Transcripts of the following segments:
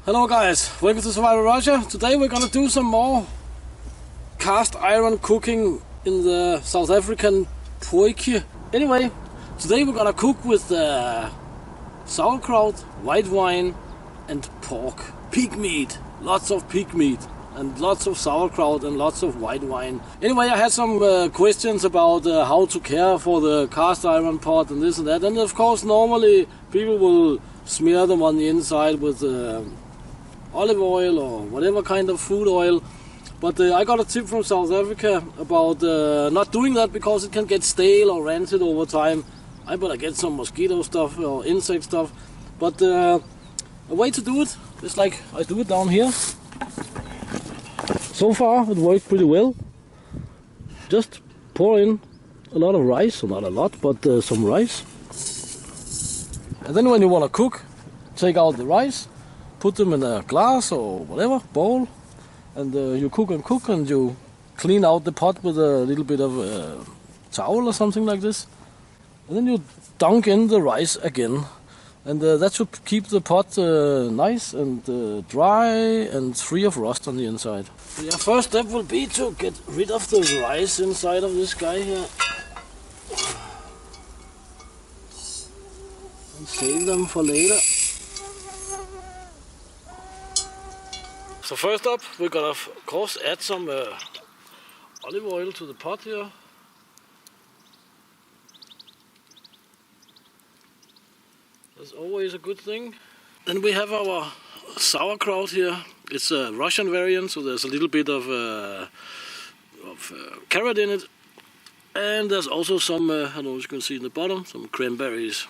Hello guys, welcome to Survival Russia. Today we're gonna do some more cast iron cooking in the South African Boar. Anyway, today we're gonna cook with sauerkraut, white wine and pork. Pig meat, lots of pig meat and lots of sauerkraut and lots of white wine. Anyway, I had some questions about how to care for the cast iron pot and this and that. And of course normally people will smear them on the inside with olive oil or whatever kind of food oil, but I got a tip from South Africa about not doing that because it can get stale or rancid over time. I better get some mosquito stuff or insect stuff, but a way to do it is like I do it down here. So far it worked pretty well. Just pour in a lot of rice, or not a lot, but some rice, and then when you want to cook, take out the rice, put them in a glass or whatever, bowl, and you cook and you clean out the pot with a little bit of towel or something like this. And then you dunk in the rice again. And that should keep the pot nice and dry and free of rust on the inside. The first step will be to get rid of the rice inside of this guy here. And save them for later. So first up, we're gonna of course add some olive oil to the pot here. That's always a good thing. Then we have our sauerkraut here. It's a Russian variant, so there's a little bit of carrot in it. And there's also some, I don't know if you can see in the bottom, some cranberries.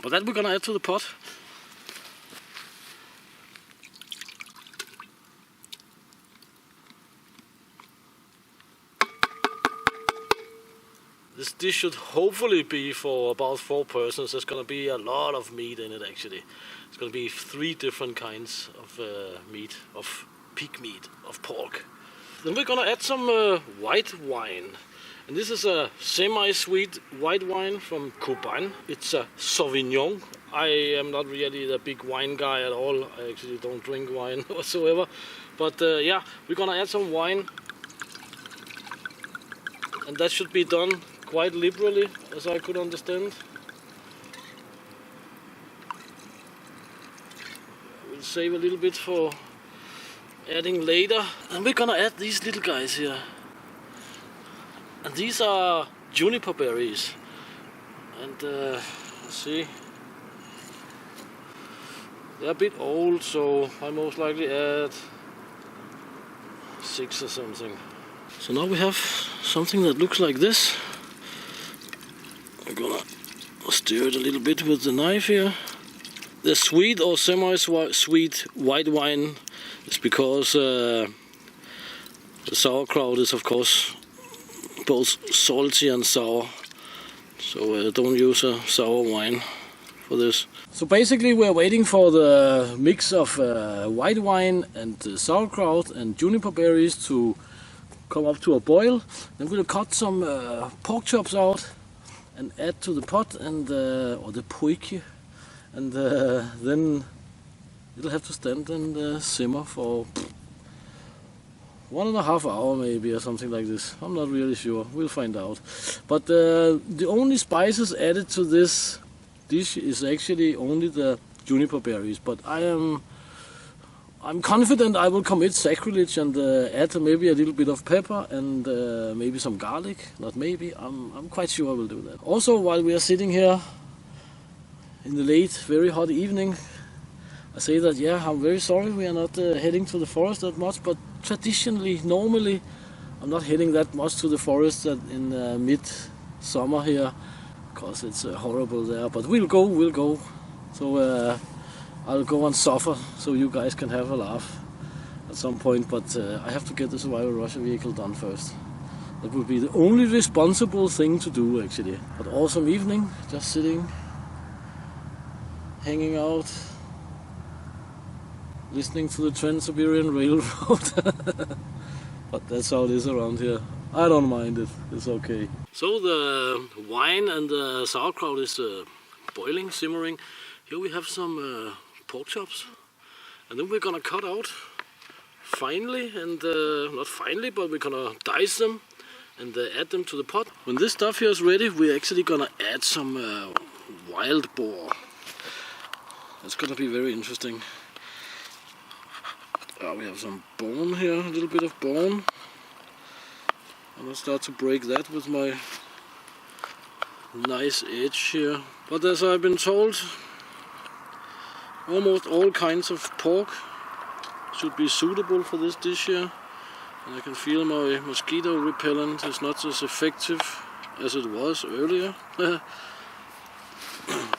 But that we're gonna add to the pot. This dish should hopefully be for about 4 persons. There's going to be a lot of meat in it actually. It's going to be 3 different kinds of meat, of pig meat, of pork. Then we're going to add some white wine. And this is a semi-sweet white wine from Cuban. It's a Sauvignon. I am not really the big wine guy at all. I actually don't drink wine whatsoever. But yeah, we're going to add some wine. And that should be done quite liberally, as I could understand. We'll save a little bit for adding later. And we're gonna add these little guys here. And these are juniper berries. And let's see. They're a bit old, so I most likely add 6 or something. So now we have something that looks like this. I'm gonna stir it a little bit with the knife here. The sweet or semi-sweet white wine is because the sauerkraut is of course both salty and sour. So don't use a sour wine for this. So basically we're waiting for the mix of white wine and sauerkraut and juniper berries to come up to a boil. Then we'll cut some pork chops out and add to the pot and or the poike, and then it'll have to stand and simmer for 1.5 hours maybe or something like this. I'm not really sure. We'll find out. But the only spices added to this dish is actually only the juniper berries. But I'm confident I will commit sacrilege and add maybe a little bit of pepper and maybe some garlic. Not maybe, I'm quite sure I will do that. Also, while we are sitting here in the late, very hot evening, I say that, yeah, I'm very sorry we are not heading to the forest that much, but traditionally, normally, I'm not heading that much to the forest in mid-summer here, because it's horrible there, but we'll go. So I'll go and suffer so you guys can have a laugh at some point, but I have to get the Survival Russia vehicle done first. That would be the only responsible thing to do actually. But awesome evening, just sitting, hanging out, listening to the Trans-Siberian Railroad. But that's how it is around here. I don't mind it, it's okay. So the wine and the sauerkraut is boiling, simmering. Here we have some pork chops, And then we're gonna cut out finely, and not finely, but we're gonna dice them and add them to the pot. When this stuff here is ready, we're actually gonna add some wild boar. It's gonna be very interesting. We have some bone here, a little bit of bone. I'm gonna start to break that with my nice edge here. But as I've been told, almost all kinds of pork should be suitable for this dish here. And I can feel my mosquito repellent is not as effective as it was earlier.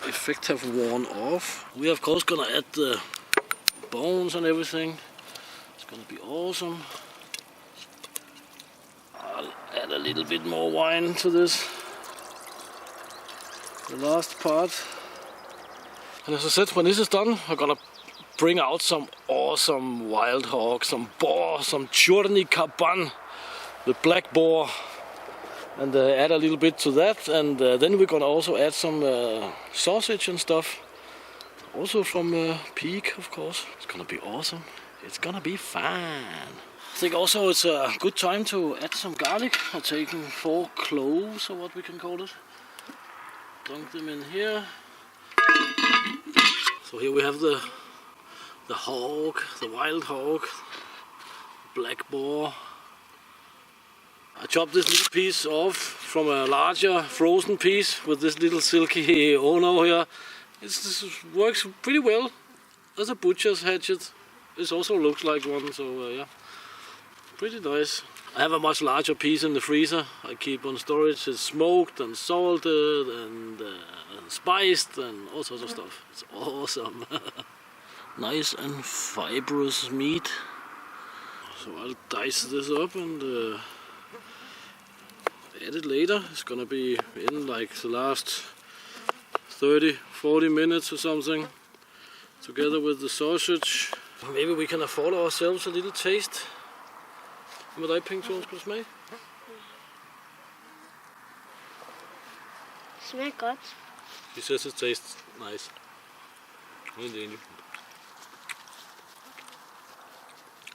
Effect have worn off. We are of course gonna add the bones and everything. It's gonna be awesome. I'll add a little bit more wine to this. The last part. And as I said, when this is done, I'm gonna bring out some awesome wild hog, some boar, some chorny kaban, the black boar, and add a little bit to that. And then we're gonna also add some sausage and stuff, also from Peak, of course. It's gonna be awesome. It's gonna be fun. I think also it's a good time to add some garlic. I'm taking 4 cloves, or what we can call it. Dunk them in here. So here we have the hog, the wild hog, black boar. I chopped this little piece off from a larger frozen piece with this little silky ono here. This works pretty well as a butcher's hatchet. This also looks like one, so yeah, pretty nice. I have a much larger piece in the freezer. I keep on storage. It's smoked and salted and spiced and all sorts of stuff. It's awesome. Nice and fibrous meat. So I'll dice this up and add it later. It's gonna be in like the last 30-40 minutes or something, together with the sausage. Maybe we can afford ourselves a little taste. Hvad dig, Pink, skulle du smage? Smager godt. He says it tastes nice.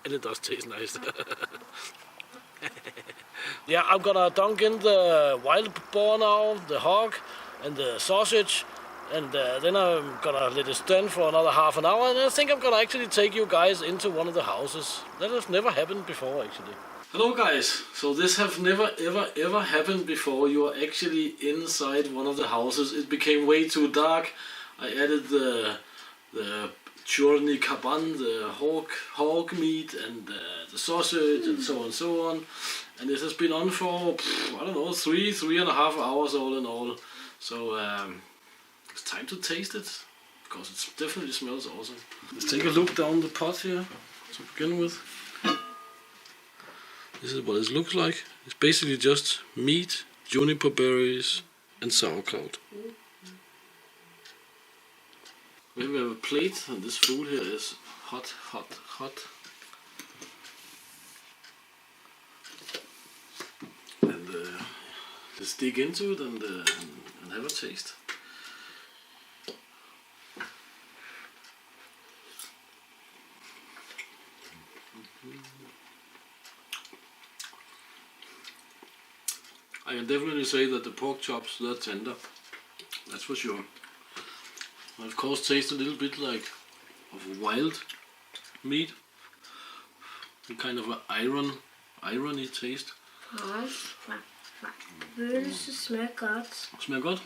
And it does taste nice. Yeah, I'm gonna dunk in the wild boar now, the hog, and the sausage, and then I'm gonna let it stand for another half an hour, and I think I'm gonna actually take you guys into one of the houses. That has never happened before, actually. Hello guys, so this have never ever happened before. You are actually inside one of the houses. It became way too dark. I added the chorny kaban, the hog meat, and the sausage, and so on. And this has been on for, I don't know, 3.5 hours all in all. So it's time to taste it, because it definitely smells awesome. Let's take a look down the pot here to begin with. This is what it looks like. It's basically just meat, juniper berries, and sauerkraut. Then we have a plate, and this food here is hot. And let's dig into it and have a taste. I can definitely say that the pork chops are tender. That's for sure. I of course taste a little bit like of wild meat. A kind of an irony taste. Følelse smager godt. Smager godt?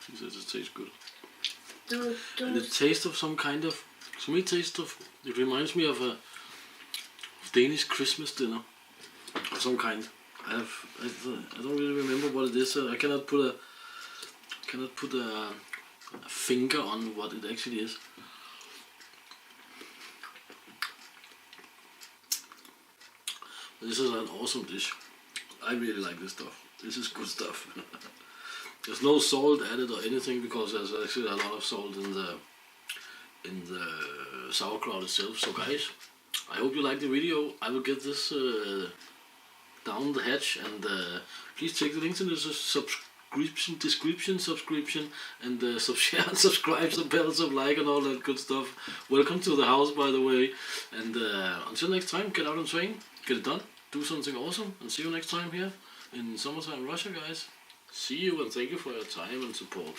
She says it tastes good. And the taste of some kind of, to me it reminds me of a Danish Christmas dinner of some kind. I don't really remember what it is. I cannot put a finger on what it actually is. But this is an awesome dish. I really like this stuff. This is good stuff. There's no salt added or anything, because there's actually a lot of salt in the sauerkraut itself. So guys, I hope you like the video. I will get this down the hatch, and please check the links in the description, subscription, and share and subscribe, some bells of like and all that good stuff. Welcome to the house, by the way. And until next time, get out and train, get it done, do something awesome, and see you next time here in summertime Russia, guys. See you, and thank you for your time and support.